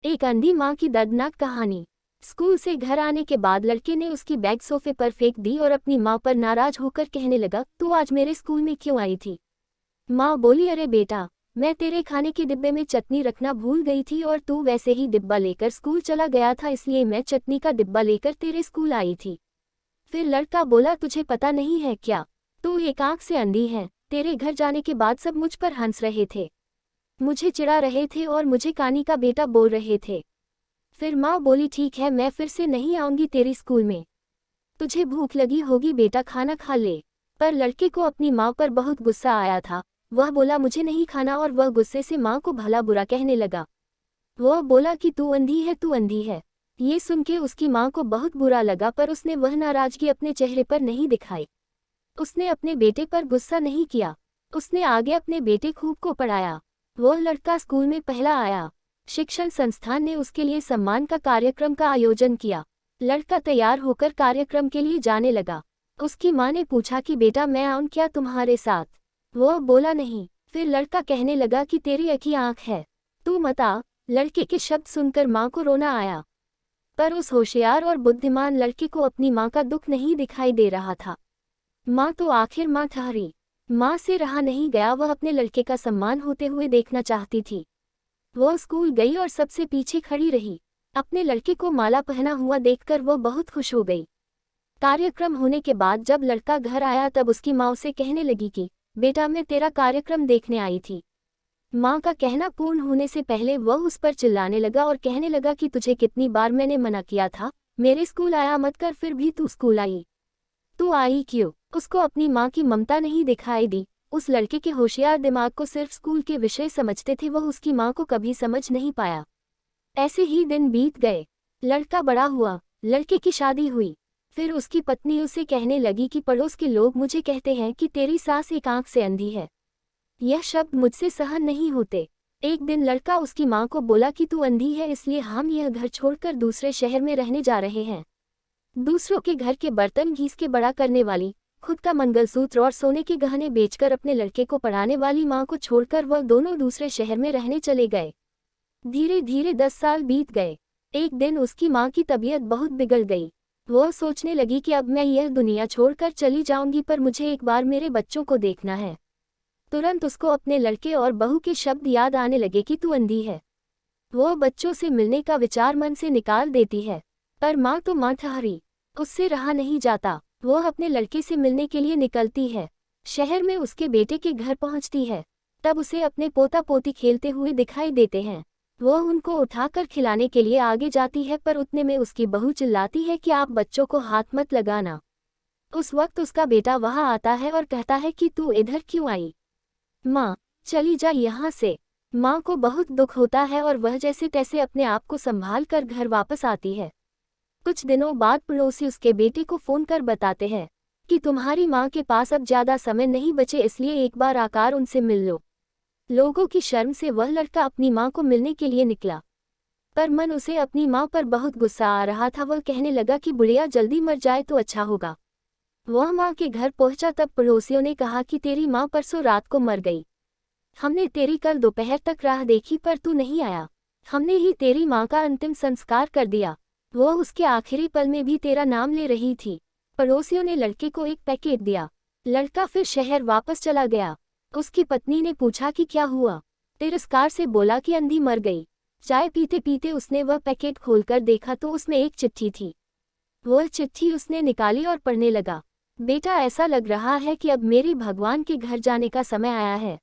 एक अंधी माँ की दर्दनाक कहानी। स्कूल से घर आने के बाद लड़के ने उसकी बैग सोफे पर फेंक दी और अपनी माँ पर नाराज होकर कहने लगा, तू आज मेरे स्कूल में क्यों आई थी? माँ बोली, अरे बेटा, मैं तेरे खाने के डिब्बे में चटनी रखना भूल गई थी और तू वैसे ही डिब्बा लेकर स्कूल चला गया था, इसलिए मैं चटनी का डिब्बा लेकर तेरे स्कूल आई थी। फिर लड़का बोला, तुझे पता नहीं है क्या? तू एक आंख से अंधी है। तेरे घर जाने के बाद सब मुझ पर हंस रहे थे, मुझे चिढ़ा रहे थे और मुझे कानी का बेटा बोल रहे थे। फिर माँ बोली, ठीक है, मैं फिर से नहीं आऊंगी तेरी स्कूल में। तुझे भूख लगी होगी बेटा, खाना खा ले। पर लड़के को अपनी माँ पर बहुत गुस्सा आया था। वह बोला, मुझे नहीं खाना, और वह गुस्से से माँ को भला बुरा कहने लगा। वह बोला कि तू अंधी है, तू अंधी है। ये सुन के उसकी माँ को बहुत बुरा लगा, पर उसने वह नाराजगी अपने चेहरे पर नहीं दिखाई। उसने अपने बेटे पर गुस्सा नहीं किया। उसने आगे अपने बेटे खूब को पढ़ाया। वह लड़का स्कूल में पहला आया। शिक्षण संस्थान ने उसके लिए सम्मान का कार्यक्रम का आयोजन किया। लड़का तैयार होकर कार्यक्रम के लिए जाने लगा। उसकी माँ ने पूछा कि बेटा, मैं आऊं क्या तुम्हारे साथ? वह बोला, नहीं। फिर लड़का कहने लगा कि तेरी एक ही आंख है, तू मत आ। लड़के के शब्द सुनकर माँ को रोना आया। पर उस होशियार और बुद्धिमान लड़के को अपनी माँ का दुख नहीं दिखाई दे रहा था। माँ तो आखिर माँ ठहरी। माँ से रहा नहीं गया, वह अपने लड़के का सम्मान होते हुए देखना चाहती थी। वह स्कूल गई और सबसे पीछे खड़ी रही। अपने लड़के को माला पहना हुआ देखकर वह बहुत खुश हो गई। कार्यक्रम होने के बाद जब लड़का घर आया तब उसकी माँ उसे कहने लगी कि बेटा, मैं तेरा कार्यक्रम देखने आई थी। माँ का कहना पूर्ण होने से पहले वह उस पर चिल्लाने लगा और कहने लगा कि तुझे कितनी बार मैंने मना किया था, मेरे स्कूल आया मत कर, फिर भी तू स्कूल आई। तू आई क्यों? उसको अपनी माँ की ममता नहीं दिखाई दी। उस लड़के के होशियार दिमाग को सिर्फ स्कूल के विषय समझते थे, वह उसकी माँ को कभी समझ नहीं पाया। ऐसे ही दिन बीत गए। लड़का बड़ा हुआ, लड़के की शादी हुई। फिर उसकी पत्नी उसे कहने लगी कि पड़ोस के लोग मुझे कहते हैं कि तेरी सास एक आंख से अंधी है। यह शब्द मुझसे सहन नहीं होते। एक दिन लड़का उसकी माँ को बोला कि तू अंधी है, इसलिए हम यह घर छोड़कर दूसरे शहर में रहने जा रहे हैं। दूसरों के घर के बर्तन घीस के बड़ा करने वाली, खुद का मंगलसूत्र और सोने के गहने बेचकर अपने लड़के को पढ़ाने वाली माँ को छोड़कर वह दोनों दूसरे शहर में रहने चले गए। धीरे धीरे 10 साल बीत गए। एक दिन उसकी माँ की तबीयत बहुत बिगड़ गई। वह सोचने लगी कि अब मैं यह दुनिया छोड़कर चली जाऊंगी, पर मुझे एक बार मेरे बच्चों को देखना है। तुरंत उसको अपने लड़के और बहू के शब्द याद आने लगे कि तू अंधी है। वह बच्चों से मिलने का विचार मन से निकाल देती है, पर माँ तो माँ ठहरी। उससे रहा नहीं जाता। वह अपने लड़के से मिलने के लिए निकलती है। शहर में उसके बेटे के घर पहुंचती है। तब उसे अपने पोता पोती खेलते हुए दिखाई देते हैं। वह उनको उठाकर खिलाने के लिए आगे जाती है, पर उतने में उसकी बहू चिल्लाती है कि आप बच्चों को हाथ मत लगाना। उस वक्त उसका बेटा वहां आता है और कहता है कि तू इधर क्यों आई? माँ, चली जा यहाँ से। माँ को बहुत दुख होता है और वह जैसे तैसे अपने आप को संभाल कर घर वापस आती है। कुछ दिनों बाद पड़ोसी उसके बेटे को फोन कर बताते हैं कि तुम्हारी माँ के पास अब ज्यादा समय नहीं बचे, इसलिए एक बार आकर उनसे मिल लो। लोगों की शर्म से वह लड़का अपनी माँ को मिलने के लिए निकला, पर मन उसे अपनी माँ पर बहुत गुस्सा आ रहा था। वह कहने लगा कि बुढ़िया जल्दी मर जाए तो अच्छा होगा। वह माँ के घर पहुंचा तब पड़ोसियों ने कहा कि तेरी माँ परसों रात को मर गई। हमने तेरी कल दोपहर तक राह देखी, पर तू नहीं आया। हमने ही तेरी माँ का अंतिम संस्कार कर दिया। वह उसके आखिरी पल में भी तेरा नाम ले रही थी। पड़ोसियों ने लड़के को एक पैकेट दिया। लड़का फिर शहर वापस चला गया। उसकी पत्नी ने पूछा कि क्या हुआ? तिरस्कार से बोला कि अंधी मर गई। चाय पीते पीते उसने वह पैकेट खोलकर देखा तो उसमें एक चिट्ठी थी। वह चिट्ठी उसने निकाली और पढ़ने लगा। बेटा, ऐसा लग रहा है कि अब मेरे भगवान के घर जाने का समय आया है,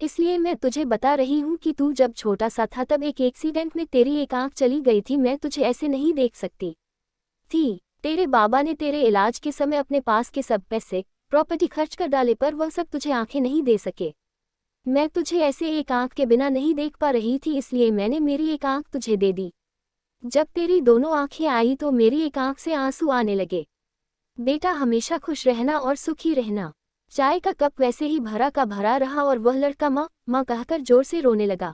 इसलिए मैं तुझे बता रही हूँ कि तू जब छोटा सा था तब एक एक्सीडेंट में तेरी एक आंख चली गई थी। मैं तुझे ऐसे नहीं देख सकती थी। तेरे बाबा ने तेरे इलाज के समय अपने पास के सब पैसे प्रॉपर्टी खर्च कर डाले, पर वह सब तुझे आंखें नहीं दे सके। मैं तुझे ऐसे एक आंख के बिना नहीं देख पा रही थी, इसलिए मैंने मेरी एक आंख तुझे दे दी। जब तेरी दोनों आंखें आई तो मेरी एक आंख से आंसू आने लगे। बेटा, हमेशा खुश रहना और सुखी रहना। चाय का कप वैसे ही भरा का भरा रहा और वह लड़का माँ माँ कहकर जोर से रोने लगा।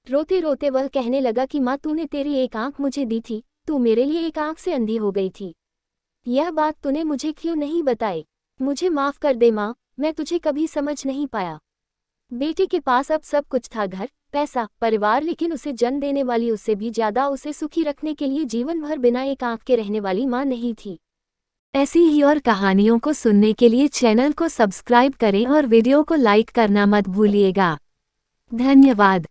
रोते रोते वह कहने लगा कि माँ, तूने तेरी एक आंख मुझे दी थी, तू मेरे लिए एक आंख से अंधी हो गई थी। यह बात तूने मुझे क्यों नहीं बताई? मुझे माफ कर दे माँ, मैं तुझे कभी समझ नहीं पाया। बेटे के पास अब सब कुछ था, घर, पैसा, परिवार, लेकिन उसे जन्म देने वाली उससे भी ज्यादा उसे सुखी रखने के लिए जीवन भर बिना एक आंख के रहने वाली मां नहीं थी। ऐसी ही और कहानियों को सुनने के लिए चैनल को सब्सक्राइब करें और वीडियो को लाइक करना मत भूलिएगा। धन्यवाद।